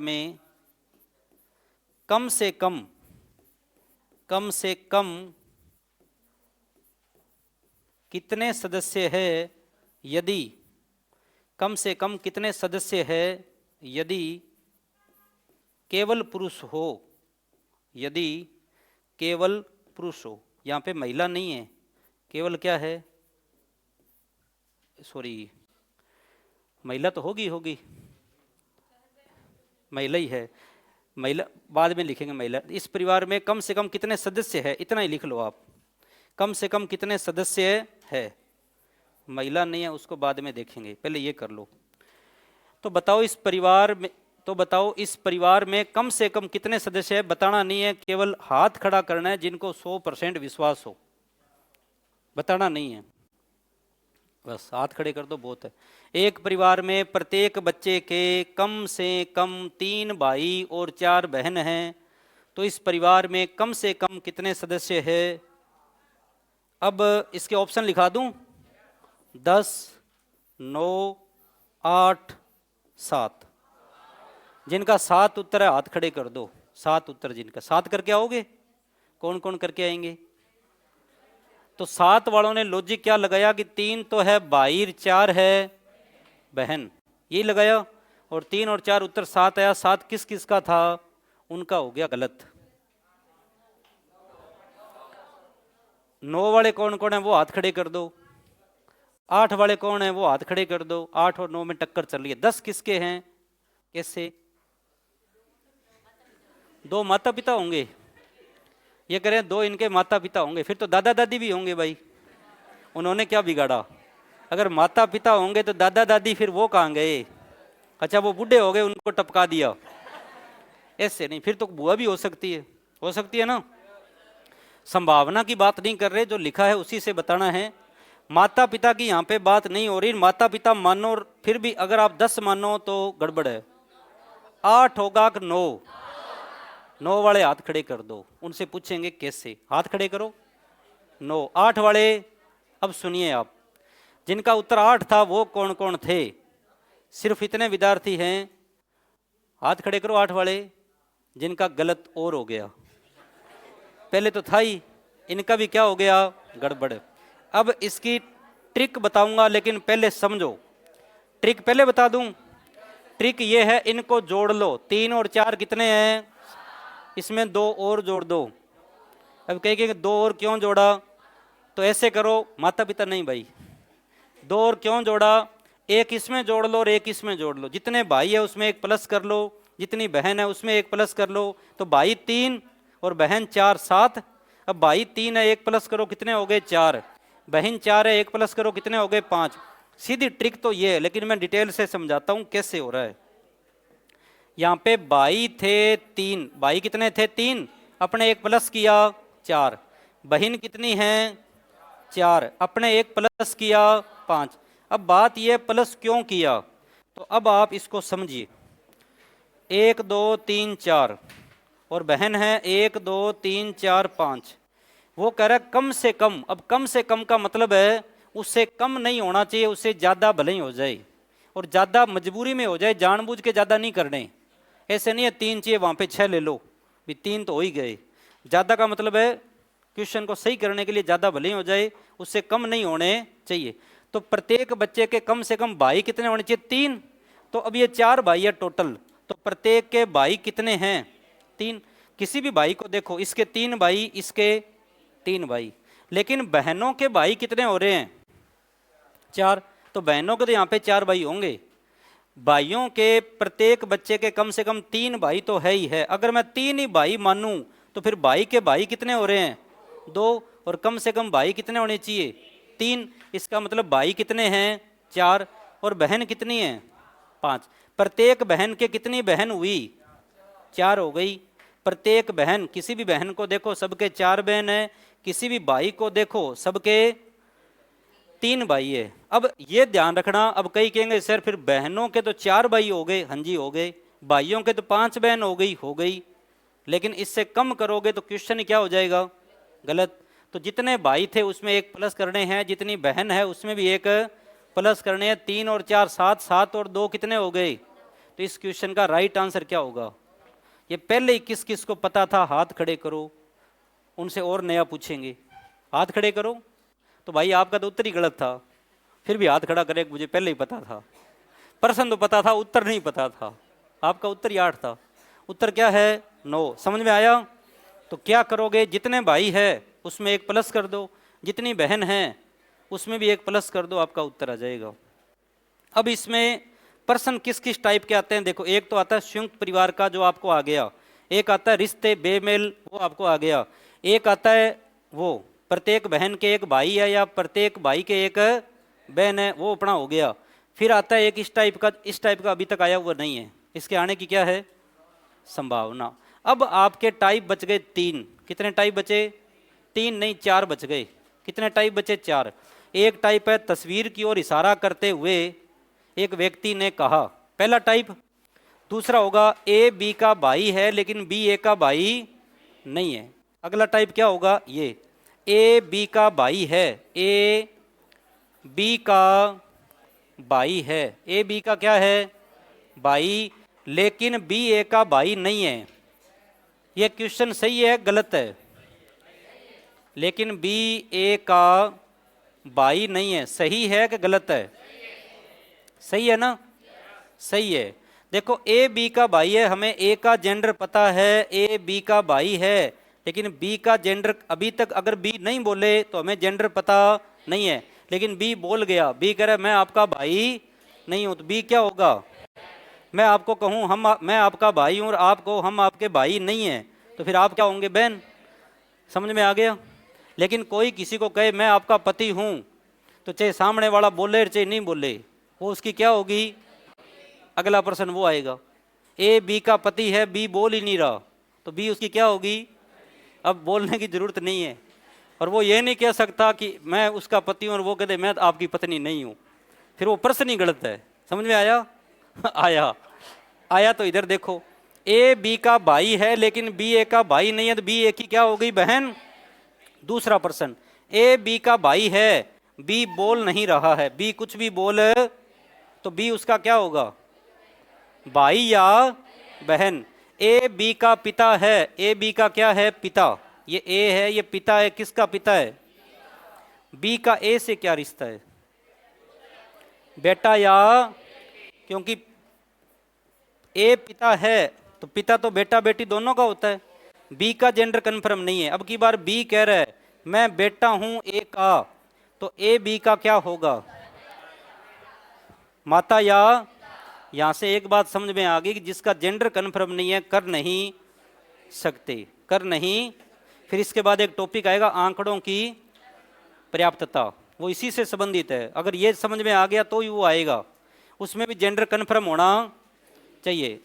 में, कम से कम कितने सदस्य हैं? यदि कम से कम कितने सदस्य हैं यदि केवल पुरुष हो? यदि केवल पुरुष हो, यहाँ पे महिला नहीं है, केवल क्या है, सॉरी महिला तो होगी, महिला ही है, महिला बाद में लिखेंगे महिला। इस परिवार में कम से कम कितने सदस्य है, इतना ही लिख लो आप, कम से कम कितने सदस्य है। महिला नहीं है उसको बाद में देखेंगे, पहले ये कर लो। तो बताओ इस परिवार में कम से कम कितने सदस्य है, बताना नहीं है, केवल हाथ खड़ा करना है जिनको 100% विश्वास हो, बताना नहीं है, बस हाथ खड़े कर दो बहुत है। एक परिवार में प्रत्येक बच्चे के कम से कम 3 भाई और 4 बहन हैं, तो इस परिवार में कम से कम कितने सदस्य हैं। अब इसके ऑप्शन लिखा दूं, 10, 9, 8, 7। जिनका 7 उत्तर है हाथ खड़े कर दो, 7 उत्तर जिनका, 7 करके आओगे, कौन कौन करके आएंगे। तो 7 वालों ने लॉजिक क्या लगाया कि 3 तो है भाई, 4 है बहन, यही लगाया, और 3 और 4 उत्तर 7 आया। 7 किस किस का था, उनका हो गया गलत। 9 वाले कौन कौन है वो हाथ खड़े कर दो, 8 वाले कौन है वो हाथ खड़े कर दो, 8 और 9 में टक्कर चल रही है। 10 किसके हैं, कैसे, 2 माता पिता होंगे, ये करें 2 इनके माता पिता होंगे, फिर तो दादा दादी भी होंगे भाई, उन्होंने क्या बिगाड़ा। अगर माता पिता होंगे तो दादा दादी फिर वो कहाँ गए, अच्छा वो बूढ़े हो गए उनको टपका दिया, ऐसे नहीं, फिर तो बुआ भी हो सकती है ना। संभावना की बात नहीं कर रहे, जो लिखा है उसी से बताना है। माता पिता की यहाँ पे बात नहीं हो रही, माता पिता मानो, फिर भी अगर आप 10 मानो तो गड़बड़ है। 8 होगा कि 9, 9 वाले हाथ खड़े कर दो, उनसे पूछेंगे कैसे, हाथ खड़े करो। 9, 8 वाले, अब सुनिए आप, जिनका उत्तर 8 था वो कौन कौन थे, सिर्फ इतने विद्यार्थी हैं, हाथ खड़े करो 8 वाले। जिनका गलत और हो गया, पहले तो था ही, इनका भी क्या हो गया, गड़बड़। अब इसकी ट्रिक बताऊंगा, लेकिन पहले समझो, ट्रिक पहले बता दूं। ट्रिक ये है, इनको जोड़ लो, 3 और 4 कितने हैं, इसमें 2 और जोड़ दो। अब कहेंगे 2 और क्यों जोड़ा, तो ऐसे करो, माता पिता नहीं भाई, 2 और क्यों जोड़ा, एक इसमें जोड़ लो और एक इसमें जोड़ लो, जितने भाई है उसमें एक प्लस कर लो, जितनी बहन है उसमें एक प्लस कर लो, तो भाई 3 और बहन 4, 7। अब भाई 3 है, एक प्लस करो, कितने हो गए, 4। बहन 4 है, एक प्लस करो, कितने हो गए, 5। सीधी ट्रिक तो ये है, लेकिन मैं डिटेल से समझाता हूं कैसे हो रहा है। यहाँ पे भाई थे 3, भाई कितने थे, 3, अपने एक प्लस किया 4। बहन कितनी है, 4, अपने एक प्लस किया 5। अब बात ये प्लस क्यों किया, तो अब आप इसको समझिए। 1, 2, 3, 4 और बहन है 1, 2, 3, 4, 5। वो कह रहा है कम से कम। अब कम से कम का मतलब है उससे कम नहीं होना चाहिए, उससे ज़्यादा भले ही हो जाए, और ज़्यादा मजबूरी में हो जाए, जानबूझ के ज़्यादा नहीं करने। ऐसे नहीं है 3 चाहिए वहाँ पे 6 ले लो, भी 3 तो हो ही गए। ज़्यादा का मतलब है क्वेश्चन को सही करने के लिए ज़्यादा भले ही हो जाए, उससे कम नहीं होने चाहिए। तो प्रत्येक बच्चे के कम से कम भाई कितने होने चाहिए, 3। तो अब ये 4 भाई है टोटल, तो प्रत्येक के भाई कितने हैं, 3। किसी भी भाई को देखो, इसके 3 भाई, इसके 3 भाई, लेकिन बहनों के भाई कितने हो रहे हैं, 4। तो बहनों के तो यहाँ पे 4 भाई होंगे। भाइयों के प्रत्येक बच्चे के कम से कम 3 भाई तो है ही है। अगर मैं 3 ही भाई मानूं तो फिर भाई के भाई कितने हो रहे हैं, 2, और कम से कम भाई कितने होने चाहिए, 3। इसका मतलब भाई कितने हैं, 4, और बहन कितनी है, 5। प्रत्येक बहन के कितनी बहन हुई, 4 हो गई। प्रत्येक बहन, किसी भी बहन को देखो सबके 4 बहन है, किसी भी भाई को देखो सबके 3 भाई है। अब ये ध्यान रखना, अब कई कहेंगे सर फिर बहनों के तो 4 भाई हो गए, हाँ जी हो गए, भाइयों के तो 5 बहन हो गई, लेकिन इससे कम करोगे तो क्वेश्चन क्या हो जाएगा, गलत। तो जितने भाई थे उसमें एक प्लस करने हैं, जितनी बहन है उसमें भी एक प्लस करने हैं। 3 और 4 7, 7 और 2 कितने हो गए। तो इस क्वेश्चन का राइट आंसर क्या होगा, ये पहले ही किस किस को पता था, हाथ खड़े करो, उनसे और नया पूछेंगे, हाथ खड़े करो। तो भाई आपका तो उत्तर ही गलत था, फिर भी हाथ खड़ा करे, मुझे पहले ही पता था, प्रश्न तो पता था, उत्तर नहीं पता था। आपका उत्तर ही 8 था, उत्तर क्या है, 9। समझ में आया। तो क्या करोगे, जितने भाई है उसमें एक प्लस कर दो, जितनी बहन है उसमें भी एक प्लस कर दो, आपका उत्तर आ जाएगा। अब इसमें प्रश्न किस किस टाइप के आते हैं देखो, एक तो आता है संयुक्त परिवार का जो आपको आ गया, एक आता है रिश्ते बेमेल वो आपको आ गया, एक आता है वो प्रत्येक बहन के एक भाई है या प्रत्येक भाई के एक बहन है, वो अपना हो गया। फिर आता है एक इस टाइप का अभी तक आया हुआ नहीं है, इसके आने की क्या है संभावना। अब आपके टाइप बच गए 3, कितने टाइप बचे 3 नहीं 4 बच गए। कितने टाइप बचे 4। एक टाइप है तस्वीर की ओर इशारा करते हुए एक व्यक्ति ने कहा, पहला टाइप। दूसरा होगा ए बी का भाई है लेकिन बी ए का भाई नहीं है। अगला टाइप क्या होगा, ये ए बी का भाई है, ए बी का भाई है, ए बी का क्या है भाई, लेकिन बी ए का भाई नहीं है। ये क्वेश्चन सही है गलत है, लेकिन बी ए का भाई नहीं है, सही है कि गलत है, सही है ना, सही है। देखो ए बी का भाई है, हमें ए का जेंडर पता है, ए बी का भाई है, लेकिन बी का जेंडर अभी तक अगर बी नहीं बोले तो हमें जेंडर पता नहीं है, लेकिन बी बोल गया, बी कह रहा है मैं आपका भाई नहीं हूं, तो बी क्या होगा, मैं आपको कहूं मैं आपका भाई हूं और आपको हम आपके भाई नहीं हैं, तो फिर आप क्या होंगे बहन, समझ में आ गया। लेकिन कोई किसी को कहे मैं आपका पति हूं, तो चाहे सामने वाला बोले चाहे नहीं बोले, वो उसकी क्या होगी, अगला प्रश्न वो आएगा। ए बी का पति है, बी बोल ही नहीं रहा, तो बी उसकी क्या होगी, अब बोलने की जरूरत नहीं है। और वो ये नहीं कह सकता कि मैं उसका पति हूं और वो कहते मैं आपकी पत्नी नहीं हूं, फिर वो प्रश्न ही गलत है। समझ में आया आया तो इधर देखो, ए बी का भाई है लेकिन बी ए का भाई नहीं है, तो बी ए की क्या हो गई बहन। दूसरा प्रश्न, ए बी का भाई है, बी बोल नहीं रहा है, बी कुछ भी बोल तो बी उसका क्या होगा, भाई या बहन। ए बी का पिता है, ए बी का क्या है पिता, ये ए है ये पिता है, किसका पिता है, बी का ए से क्या रिश्ता है, बेटा या, क्योंकि ए पिता है तो पिता तो बेटा बेटी दोनों का होता है। बी का जेंडर कन्फर्म नहीं है, अब की बार बी कह रहा है मैं बेटा हूं ए का, तो ए बी का क्या होगा, माता या। यहां से एक बात समझ में आ गई कि जिसका जेंडर कन्फर्म नहीं है कर नहीं सकते, कर नहीं। फिर इसके बाद एक टॉपिक आएगा आंकड़ों की पर्याप्तता, वो इसी से संबंधित है, अगर ये समझ में आ गया तो ही वो आएगा, उसमें भी जेंडर कन्फर्म होना चाहिए।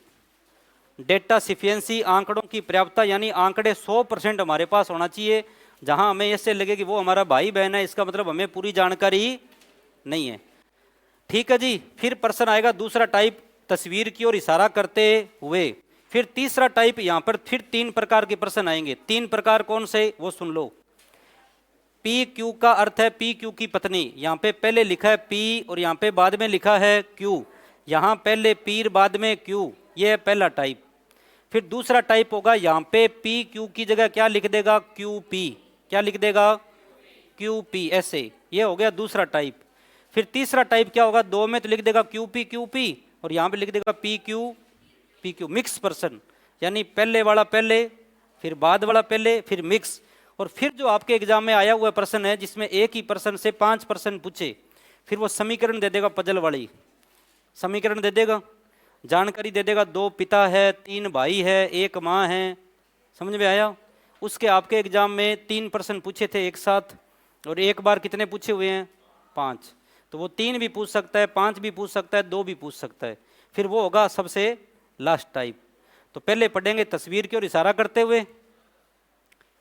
डेटा सिफियंसी, आंकड़ों की पर्याप्तता, यानी आंकड़े 100% हमारे पास होना चाहिए। जहां हमें ऐसे लगे कि वो हमारा भाई बहन है, इसका मतलब हमें पूरी जानकारी नहीं है। ठीक है जी। फिर प्रश्न आएगा दूसरा टाइप, तस्वीर की ओर इशारा करते हुए। फिर तीसरा टाइप, यहां पर फिर 3 प्रकार के प्रश्न आएंगे। 3 प्रकार कौन से वो सुन लो। पी क्यू का अर्थ है पी क्यू की पत्नी, यहाँ पे पहले लिखा है पी और यहाँ पे बाद में लिखा है क्यू, यहाँ पहले पी बाद में क्यू, ये है पहला टाइप। फिर दूसरा टाइप होगा, यहाँ पे पी क्यू की जगह क्या लिख देगा, क्यू पी, क्या लिख देगा, क्यू पी, ऐसे, ये हो गया दूसरा टाइप। फिर तीसरा टाइप क्या होगा, 2 में तो लिख देगा क्यू पी और यहाँ पे लिख देगा पी क्यू, मिक्स पर्सन, यानी पहले वाला पहले फिर बाद वाला पहले फिर मिक्स। और फिर जो आपके एग्जाम में आया हुआ प्रश्न है जिसमें एक ही पर्सन से 5 प्रश्न पूछे, फिर वो समीकरण दे देगा, पजल वाली समीकरण दे देगा, जानकारी दे देगा, 2 पिता है, 3 भाई है, 1 माँ है। समझ में आया। उसके आपके एग्जाम में 3 प्रश्न पूछे थे एक साथ, और एक बार कितने पूछे हुए हैं, 5। तो वो 3 भी पूछ सकता है, 5 भी पूछ सकता है, 2 भी पूछ सकता है। फिर वो होगा सबसे लास्ट टाइप। तो पहले पढ़ेंगे तस्वीर की ओर इशारा करते हुए,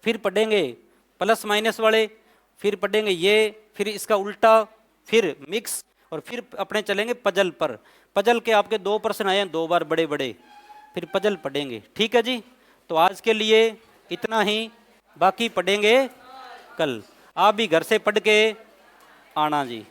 फिर पढ़ेंगे प्लस माइनस वाले, फिर पढ़ेंगे ये, फिर इसका उल्टा, फिर मिक्स, और फिर अपने चलेंगे पजल पर। पजल के आपके 2 प्रश्न आए हैं 2 बार बड़े बड़े, फिर पजल पढ़ेंगे। ठीक है जी। तो आज के लिए इतना ही, बाकी पढ़ेंगे कल। आप भी घर से पढ़ के आना जी।